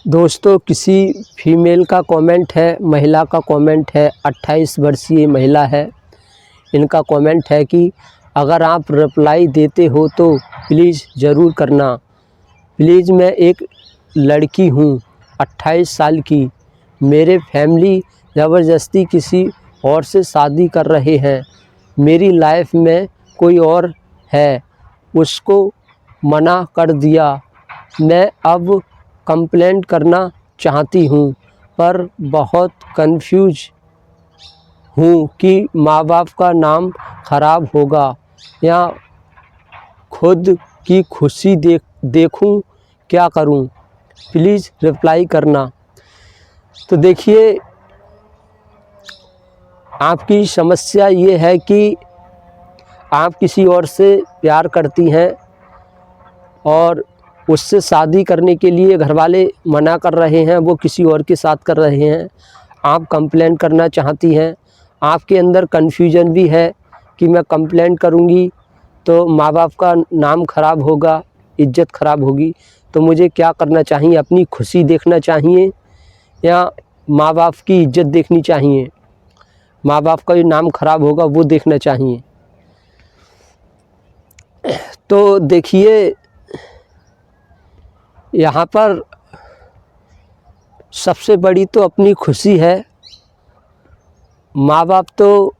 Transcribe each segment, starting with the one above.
दोस्तों, किसी फीमेल का कमेंट है, महिला का कमेंट है, 28 वर्षीय महिला है। इनका कमेंट है कि अगर आप रिप्लाई देते हो तो प्लीज़ ज़रूर करना। प्लीज़, मैं एक लड़की हूँ 28 साल की। मेरे फैमिली ज़बरदस्ती किसी और से शादी कर रहे हैं। मेरी लाइफ में कोई और है, उसको मना कर दिया। मैं अब कंप्लेंट करना चाहती हूँ, पर बहुत कंफ्यूज हूँ कि माँ बाप का नाम ख़राब होगा या खुद की खुशी देखूँ, क्या करूँ? प्लीज़ रिप्लाई करना। तो देखिए, आपकी समस्या ये है कि आप किसी और से प्यार करती हैं और उससे शादी करने के लिए घरवाले मना कर रहे हैं, वो किसी और के साथ कर रहे हैं। आप कंप्लेंट करना चाहती हैं। आपके अंदर कन्फ्यूजन भी है कि मैं कंप्लेंट करूंगी तो माँ बाप का नाम ख़राब होगा, इज़्ज़त ख़राब होगी। तो मुझे क्या करना चाहिए? अपनी खुशी देखना चाहिए या माँ बाप की इज़्ज़त देखनी चाहिए? माँ बाप का जो नाम ख़राब होगा वो देखना चाहिए। तो देखिए, यहाँ पर सबसे बड़ी तो अपनी खुशी है। माँ बाप तो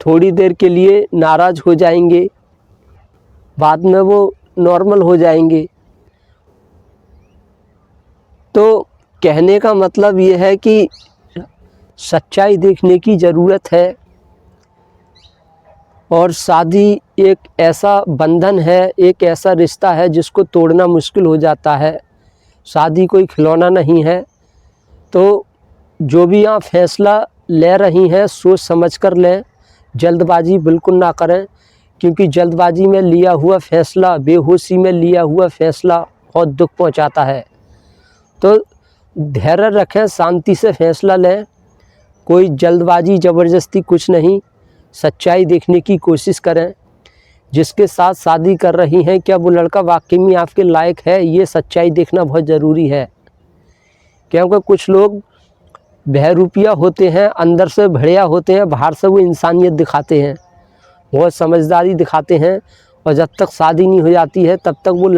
थोड़ी देर के लिए नाराज़ हो जाएंगे, बाद में वो नॉर्मल हो जाएंगे। तो कहने का मतलब ये है कि सच्चाई देखने की ज़रूरत है। और शादी एक ऐसा बंधन है, एक ऐसा रिश्ता है जिसको तोड़ना मुश्किल हो जाता है। शादी कोई खिलौना नहीं है। तो जो भी आप फैसला ले रही हैं, सोच समझ कर लें। जल्दबाजी बिल्कुल ना करें, क्योंकि जल्दबाजी में लिया हुआ फ़ैसला, बेहोशी में लिया हुआ फ़ैसला बहुत दुख पहुंचाता है। तो धैर्य रखें, शांति से फ़ैसला लें। कोई जल्दबाजी ज़बरदस्ती कुछ नहीं। सच्चाई देखने की कोशिश करें। जिसके साथ शादी कर रही हैं, क्या वो लड़का वाकई में आपके लायक है? ये सच्चाई देखना बहुत ज़रूरी है। क्योंकि कुछ लोग बहरूपिया होते हैं, अंदर से बढ़िया होते हैं, बाहर से वो इंसानियत दिखाते हैं, बहुत समझदारी दिखाते हैं, और जब तक शादी नहीं हो जाती है तब तक वो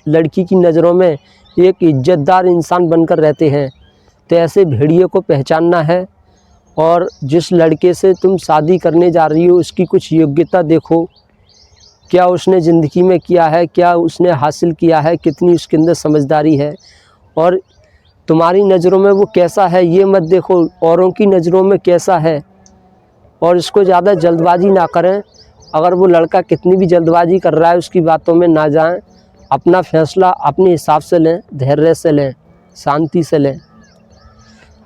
लड़की की नज़रों में एक इज़्ज़तदार इंसान बनकर रहते हैं। तो ऐसे भेड़िए को पहचानना है। और जिस लड़के से तुम शादी करने जा रही हो उसकी कुछ योग्यता देखो। क्या उसने ज़िंदगी में किया है, क्या उसने हासिल किया है, कितनी उसके अंदर समझदारी है, और तुम्हारी नज़रों में वो कैसा है ये मत देखो, औरों की नज़रों में कैसा है। और इसको ज़्यादा जल्दबाजी ना करें। अगर वो लड़का कितनी भी जल्दबाजी कर रहा है उसकी बातों में ना जाएं। अपना फ़ैसला अपने हिसाब से लें, धैर्य से लें, शांति से लें।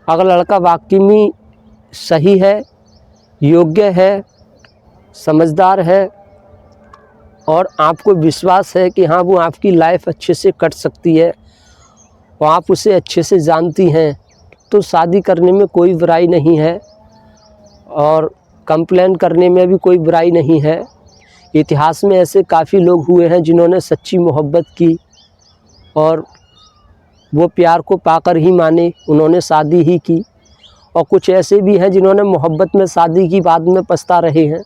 अगर लड़का वाकई में सही है, योग्य है, समझदार है, और आपको विश्वास है कि हाँ वो आपकी लाइफ अच्छे से कट सकती है और आप उसे अच्छे से जानती हैं, तो शादी करने में कोई बुराई नहीं है और कंप्लेंट करने में भी कोई बुराई नहीं है। इतिहास में ऐसे काफ़ी लोग हुए हैं जिन्होंने सच्ची मोहब्बत की और वो प्यार को पाकर ही माने, उन्होंने शादी ही की। और कुछ ऐसे भी हैं जिन्होंने मोहब्बत में शादी की, बाद में पछता रहे हैं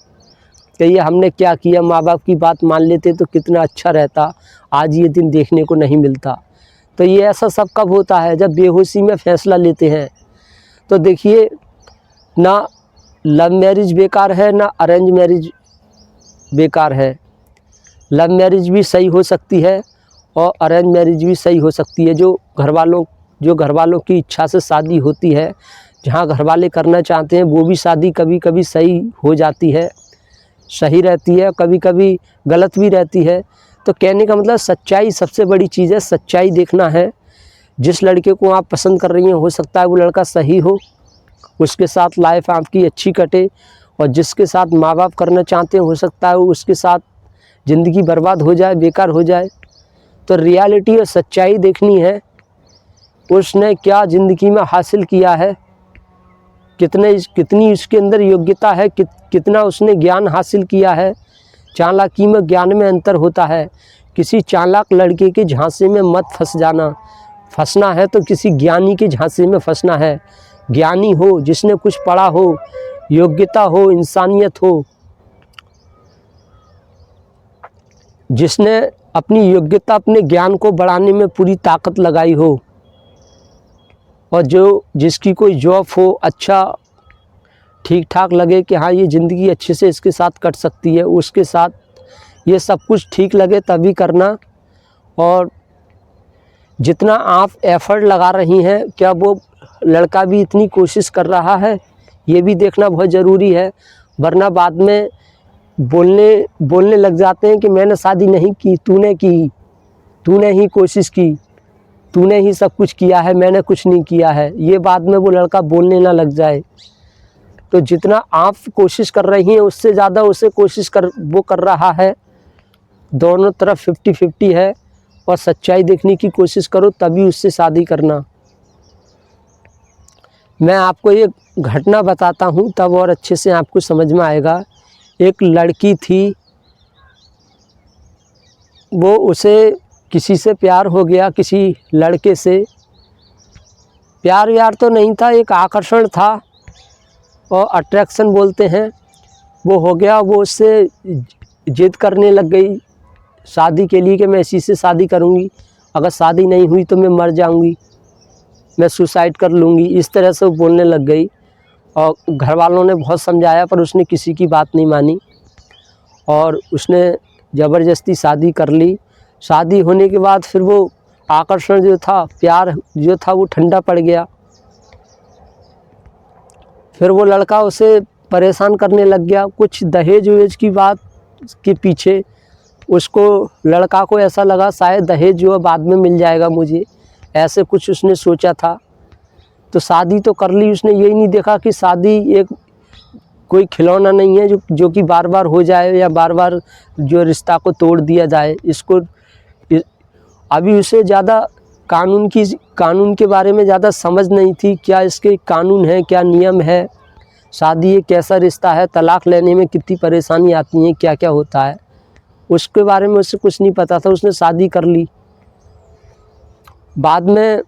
कि ये हमने क्या किया, माँ बाप की बात मान लेते तो कितना अच्छा रहता, आज ये दिन देखने को नहीं मिलता। तो ये ऐसा सब कब होता है? जब बेहोशी में फ़ैसला लेते हैं। तो देखिए, ना लव मैरिज बेकार है, ना अरेंज मैरिज बेकार है। लव मैरिज भी सही हो सकती है और अरेंज मैरिज भी सही हो सकती है। जो घर वालों की इच्छा से शादी होती है, जहाँ घर वाले करना चाहते हैं, वो भी शादी कभी कभी सही हो जाती है, सही रहती है, कभी कभी गलत भी रहती है। तो कहने का मतलब सच्चाई सबसे बड़ी चीज़ है, सच्चाई देखना है। जिस लड़के को आप पसंद कर रही हैं, हो सकता है वो लड़का सही हो, उसके साथ लाइफ आपकी अच्छी कटे, और जिसके साथ माँ बाप करना चाहते हैं, हो सकता है वो उसके साथ ज़िंदगी बर्बाद हो जाए, बेकार हो जाए। तो रियलिटी और सच्चाई देखनी है। उसने क्या ज़िंदगी में हासिल किया है, कितनी उसके अंदर योग्यता है, कितना उसने ज्ञान हासिल किया है। चालाकी में ज्ञान में अंतर होता है। किसी चालाक लड़के के झांसे में मत फंस जाना। फंसना है तो किसी ज्ञानी के झांसे में फंसना है। ज्ञानी हो, जिसने कुछ पढ़ा हो, योग्यता हो, इंसानियत हो, जिसने अपनी योग्यता, अपने ज्ञान को बढ़ाने में पूरी ताकत लगाई हो, और जिसकी कोई जॉब हो, अच्छा ठीक ठाक लगे कि हाँ ये ज़िंदगी अच्छे से इसके साथ कट सकती है, उसके साथ ये सब कुछ ठीक लगे तभी करना। और जितना आप एफ़र्ट लगा रही हैं, क्या वो लड़का भी इतनी कोशिश कर रहा है, ये भी देखना बहुत ज़रूरी है। वरना बाद में बोलने लग जाते हैं कि मैंने शादी नहीं की, तूने ही कोशिश की, तूने ही सब कुछ किया है, मैंने कुछ नहीं किया है। ये बाद में वो लड़का बोलने ना लग जाए। तो जितना आप कोशिश कर रही हैं, उससे ज़्यादा उसे वो कर रहा है। दोनों तरफ 50-50 है, और सच्चाई देखने की कोशिश करो तभी उससे शादी करना। मैं आपको एक घटना बताता हूँ, तब और अच्छे से आपको समझ में आएगा। एक लड़की थी, उसे किसी से प्यार हो गया, किसी लड़के से। प्यार व्यार तो नहीं था, एक आकर्षण था, और अट्रैक्शन बोलते हैं, वो हो गया। वो उससे जिद करने लग गई शादी के लिए कि मैं इसी से शादी करूँगी, अगर शादी नहीं हुई तो मैं मर जाऊँगी, मैं सुसाइड कर लूँगी। इस तरह से वो बोलने लग गई, और घर वालों ने बहुत समझाया पर उसने किसी की बात नहीं मानी, और उसने ज़बरदस्ती शादी कर ली। शादी होने के बाद फिर वो आकर्षण जो था, प्यार जो था, वो ठंडा पड़ गया। फिर वो लड़का उसे परेशान करने लग गया। कुछ दहेज वहेज की बात के पीछे लड़का को ऐसा लगा शायद दहेज जो है बाद में मिल जाएगा मुझे, ऐसे कुछ उसने सोचा था। तो शादी तो कर ली उसने, यही नहीं देखा कि शादी एक कोई खिलौना नहीं है जो कि बार बार हो जाए या बार बार जो रिश्ता को तोड़ दिया जाए। अभी उसे ज़्यादा कानून के बारे में ज़्यादा समझ नहीं थी, क्या इसके कानून है, क्या नियम है, शादी एक कैसा रिश्ता है, तलाक लेने में कितनी परेशानी आती है, क्या क्या होता है, उसके बारे में उसे कुछ नहीं पता था। उसने शादी कर ली। बाद में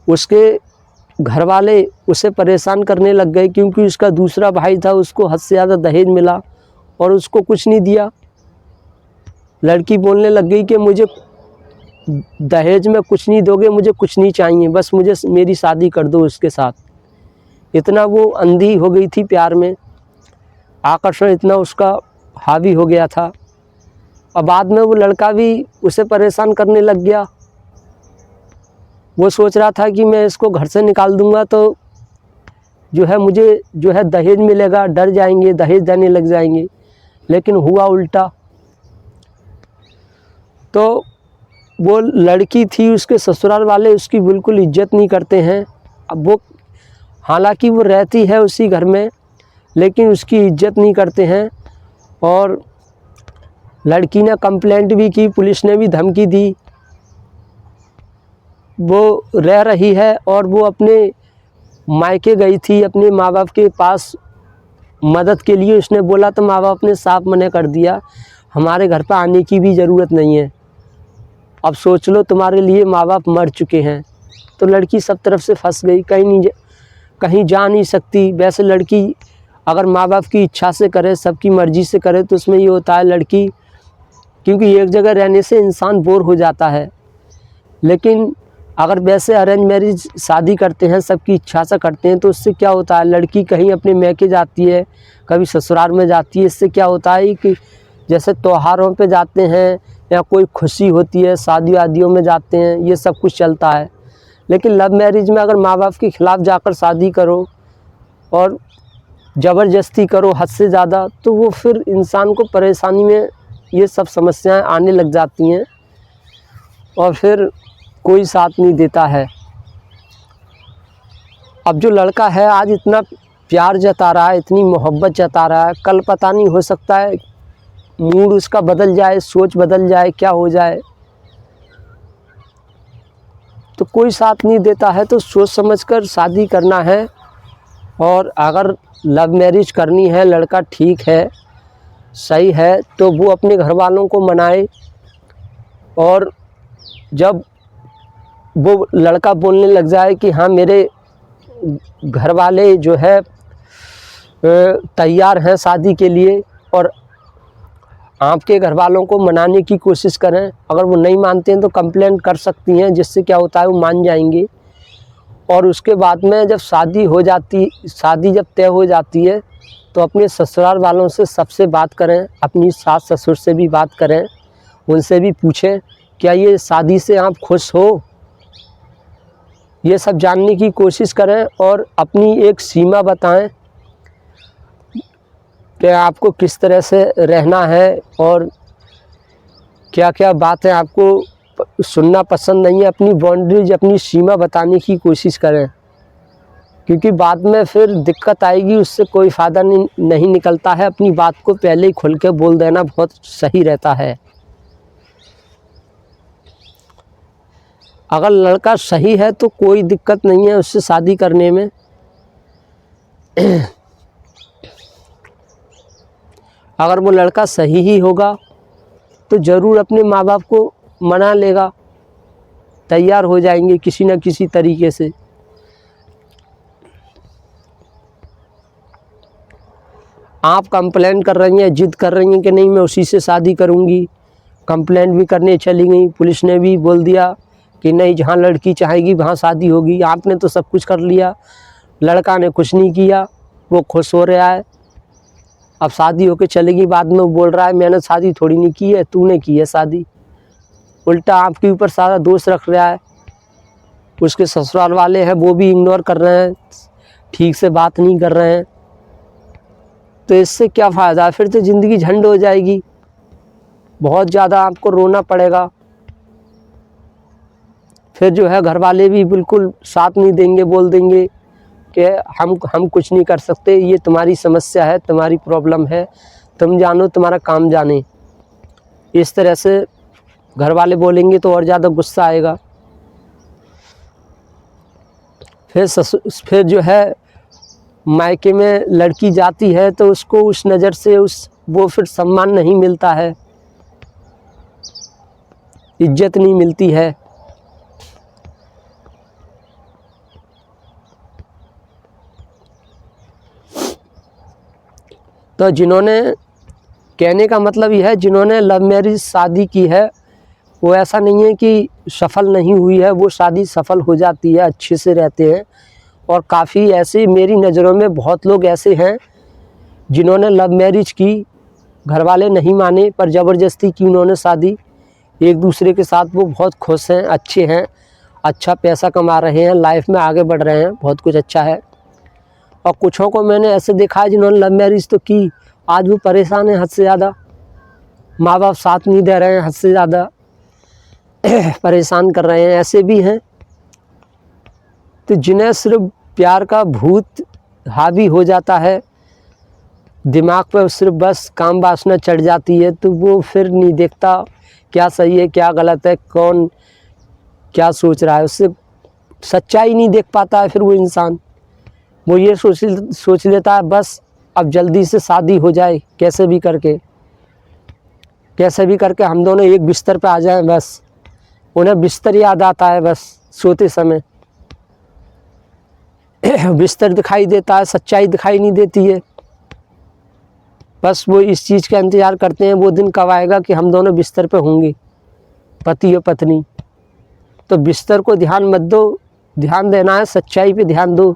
उसके घर वाले उसे परेशान करने लग गए, क्योंकि उसका दूसरा भाई था, उसको हद से ज़्यादा दहेज मिला और उसको कुछ नहीं दिया। लड़की बोलने लग गई कि मुझे दहेज में कुछ नहीं दोगे, मुझे कुछ नहीं चाहिए, बस मुझे मेरी शादी कर दो उसके साथ। इतना वो अंधी हो गई थी प्यार में, आकर्षण इतना उसका हावी हो गया था। और बाद में वो लड़का भी उसे परेशान करने लग गया। वो सोच रहा था कि मैं इसको घर से निकाल दूंगा तो जो है मुझे जो है दहेज मिलेगा, डर जाएंगे, दहेज देने लग जाएंगे। लेकिन हुआ उल्टा। तो वो लड़की थी, उसके ससुराल वाले उसकी बिल्कुल इज्जत नहीं करते हैं। अब वो हालांकि वो रहती है उसी घर में, लेकिन उसकी इज्जत नहीं करते हैं। और लड़की ने कंप्लेंट भी की, पुलिस ने भी धमकी दी। वो रह रही है और वो अपने मायके गई थी अपने माँ बाप के पास मदद के लिए। उसने बोला तो माँ बाप ने साफ मना कर दिया, हमारे घर पर आने की भी ज़रूरत नहीं है। अब सोच लो, तुम्हारे लिए माँ बाप मर चुके हैं। तो लड़की सब तरफ से फंस गई, कहीं जा नहीं सकती। वैसे लड़की अगर माँ बाप की इच्छा से करे, सबकी मर्ज़ी से करे, तो उसमें ये होता है लड़की, क्योंकि एक जगह रहने से इंसान बोर हो जाता है। लेकिन अगर वैसे अरेंज मैरिज शादी करते हैं, सबकी इच्छा से करते हैं, तो उससे क्या होता है, लड़की कहीं अपने मैके जाती है, कभी ससुराल में जाती है। इससे क्या होता है कि जैसे त्योहारों पे जाते हैं या कोई खुशी होती है, शादी वादियों में जाते हैं, ये सब कुछ चलता है। लेकिन लव मैरिज में अगर माँ बाप के ख़िलाफ़ जाकर शादी करो और ज़बरदस्ती करो हद से ज़्यादा, तो वो फिर इंसान को परेशानी में ये सब समस्याएं आने लग जाती हैं और फिर कोई साथ नहीं देता है। अब जो लड़का है आज इतना प्यार जता रहा है, इतनी मोहब्बत जता रहा है, कल पता नहीं, हो सकता है मूड उसका बदल जाए, सोच बदल जाए, क्या हो जाए। तो कोई साथ नहीं देता है, तो सोच समझकर शादी करना है। और अगर लव मैरिज करनी है, लड़का ठीक है, सही है, तो वो अपने घर वालों को मनाए, और जब वो लड़का बोलने लग जाए कि हाँ मेरे घर वाले जो है तैयार हैं शादी के लिए, और आपके घर वालों को मनाने की कोशिश करें, अगर वो नहीं मानते हैं तो कंप्लेंट कर सकती हैं, जिससे क्या होता है वो मान जाएंगे। और उसके बाद में जब शादी जब तय हो जाती है तो अपने ससुराल वालों से सबसे बात करें, अपनी सास ससुर से भी बात करें, उनसे भी पूछें क्या ये शादी से आप खुश हो, ये सब जानने की कोशिश करें। और अपनी एक सीमा बताएं कि आपको किस तरह से रहना है और क्या क्या बातें आपको सुनना पसंद नहीं है। अपनी बाउंड्रीज, अपनी सीमा बताने की कोशिश करें, क्योंकि बाद में फिर दिक्कत आएगी, उससे कोई फ़ायदा नहीं निकलता है। अपनी बात को पहले ही खुल के बोल देना बहुत सही रहता है। अगर लड़का सही है तो कोई दिक्कत नहीं है उससे शादी करने में। अगर वो लड़का सही ही होगा तो ज़रूर अपने माँ बाप को मना लेगा, तैयार हो जाएंगे किसी न किसी तरीके से। आप कंप्लेंट कर रही हैं, जिद कर रही हैं कि नहीं मैं उसी से शादी करूंगी, कंप्लेंट भी करने चली गई, पुलिस ने भी बोल दिया कि नहीं जहाँ लड़की चाहेगी वहाँ शादी होगी। आपने तो सब कुछ कर लिया, लड़का ने कुछ नहीं किया, वो खुश हो रहा है, अब शादी होके चलेगी, बाद में बोल रहा है मैंने शादी थोड़ी नहीं की है, तूने की है शादी। उल्टा आपके ऊपर सारा दोष रख रहा है। उसके ससुराल वाले हैं वो भी इग्नोर कर रहे हैं, ठीक से बात नहीं कर रहे हैं, तो इससे क्या फ़ायदा? फिर तो ज़िंदगी झंड हो जाएगी, बहुत ज़्यादा आपको रोना पड़ेगा। फिर जो है घर वाले भी बिल्कुल साथ नहीं देंगे, बोल देंगे कि हम कुछ नहीं कर सकते, ये तुम्हारी समस्या है, तुम्हारी प्रॉब्लम है, तुम जानो, तुम्हारा काम जाने। इस तरह से घर वाले बोलेंगे तो और ज़्यादा गुस्सा आएगा। फिर जो है मायके में लड़की जाती है तो उसको उस नज़र से वो फिर सम्मान नहीं मिलता है, इज्जत नहीं मिलती है। तो कहने का मतलब यह है, जिन्होंने लव मैरिज शादी की है वो ऐसा नहीं है कि सफल नहीं हुई है, वो शादी सफल हो जाती है, अच्छे से रहते हैं। और काफ़ी ऐसे मेरी नज़रों में बहुत लोग ऐसे हैं जिन्होंने लव मैरिज की, घर वाले नहीं माने पर ज़बरदस्ती की उन्होंने शादी, एक दूसरे के साथ वो बहुत खुश हैं, अच्छे हैं, अच्छा पैसा कमा रहे हैं, लाइफ में आगे बढ़ रहे हैं, बहुत कुछ अच्छा है। और कुछों को मैंने ऐसे देखा है जिन्होंने लव मैरिज तो की, आज वो परेशान है हद से ज़्यादा, माँ बाप साथ नहीं दे रहे हैं, हद से ज़्यादा परेशान कर रहे हैं, ऐसे भी हैं। तो जिन्हें सिर्फ प्यार का भूत हावी हो जाता है, दिमाग पर सिर्फ बस काम वासना चढ़ जाती है, तो वो फिर नहीं देखता क्या सही है क्या गलत है, कौन क्या सोच रहा है, उससे सच्चाई नहीं देख पाता है। फिर वो इंसान वो ये सोच लेता है बस अब जल्दी से शादी हो जाए, कैसे भी करके हम दोनों एक बिस्तर पे आ जाएं, बस उन्हें बिस्तर याद आता है, बस सोते समय बिस्तर दिखाई देता है, सच्चाई दिखाई नहीं देती है। बस वो इस चीज़ का इंतज़ार करते हैं वो दिन कब आएगा कि हम दोनों बिस्तर पे होंगे, पति और पत्नी। तो बिस्तर को ध्यान मत दो, ध्यान देना है सच्चाई पे ध्यान दो।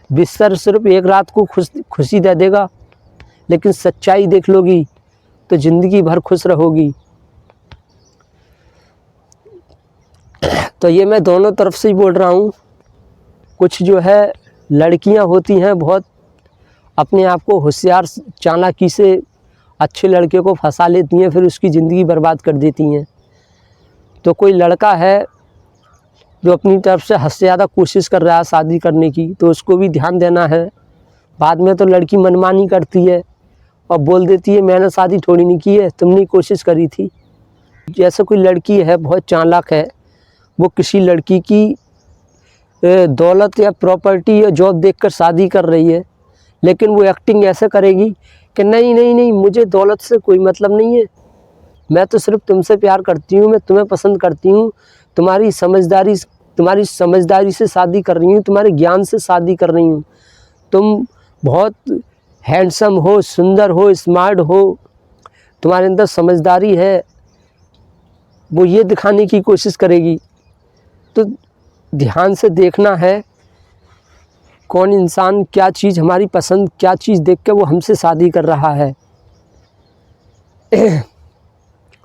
बिस्तर सिर्फ एक रात को खुशी दे देगा, लेकिन सच्चाई देख लोगी तो ज़िंदगी भर खुश रहोगी। तो ये मैं दोनों तरफ से ही बोल रहा हूँ। कुछ जो है लड़कियां होती हैं बहुत अपने आप को होशियार चालाकी से अच्छे लड़के को फंसा लेती हैं, फिर उसकी ज़िंदगी बर्बाद कर देती हैं। तो कोई लड़का है जो अपनी तरफ से हद से ज़्यादा कोशिश कर रहा है शादी करने की, तो उसको भी ध्यान देना है। बाद में तो लड़की मनमानी करती है और बोल देती है मैंने शादी थोड़ी नहीं की है, तुमने कोशिश करी थी। जैसे कोई लड़की है बहुत चालाक है, वो किसी लड़की की दौलत या प्रॉपर्टी या जॉब देखकर शादी कर रही है, लेकिन वो एक्टिंग ऐसे करेगी कि नहीं नहीं नहीं मुझे दौलत से कोई मतलब नहीं है, मैं तो सिर्फ तुमसे प्यार करती हूँ, मैं तुम्हें पसंद करती हूँ, तुम्हारी समझदारी से शादी कर रही हूँ, तुम्हारे ज्ञान से शादी कर रही हूँ। तुम बहुत हैंडसम हो, सुंदर हो, स्मार्ट हो, तुम्हारे अंदर समझदारी है, वो ये दिखाने की कोशिश करेगी। तो ध्यान से देखना है कौन इंसान क्या चीज़ हमारी पसंद, क्या चीज़ देख के वो हमसे शादी कर रहा है।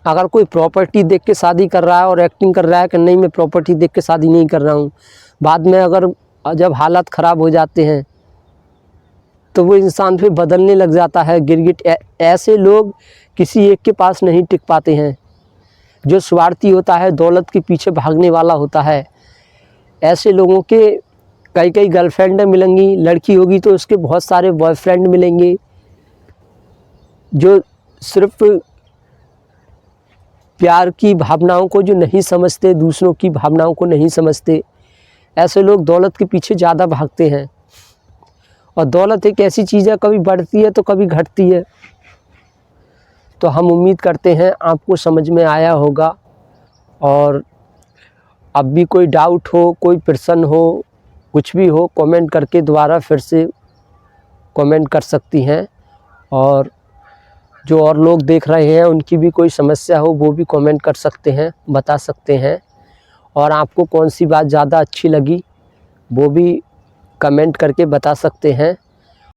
अगर कोई प्रॉपर्टी देख के शादी कर रहा है और एक्टिंग कर रहा है कि नहीं मैं प्रॉपर्टी देख के शादी नहीं कर रहा हूँ, बाद में अगर जब हालात ख़राब हो जाते हैं तो वो इंसान फिर बदलने लग जाता है गिरगिट। ऐसे लोग किसी एक के पास नहीं टिक पाते हैं। जो स्वार्थी होता है, दौलत के पीछे भागने वाला होता है, ऐसे लोगों के कई गर्लफ्रेंड मिलेंगी, लड़की होगी तो उसके बहुत सारे बॉयफ्रेंड मिलेंगे। जो सिर्फ प्यार की भावनाओं को जो नहीं समझते, दूसरों की भावनाओं को नहीं समझते, ऐसे लोग दौलत के पीछे ज़्यादा भागते हैं। और दौलत एक ऐसी चीज़ है, कभी बढ़ती है तो कभी घटती है। तो हम उम्मीद करते हैं आपको समझ में आया होगा। और अब भी कोई डाउट हो, कोई प्रश्न हो, कुछ भी हो, कमेंट करके दोबारा फिर से कमेंट कर सकती हैं। और जो और लोग देख रहे हैं उनकी भी कोई समस्या हो वो भी कमेंट कर सकते हैं, बता सकते हैं। और आपको कौन सी बात ज़्यादा अच्छी लगी वो भी कमेंट करके बता सकते हैं।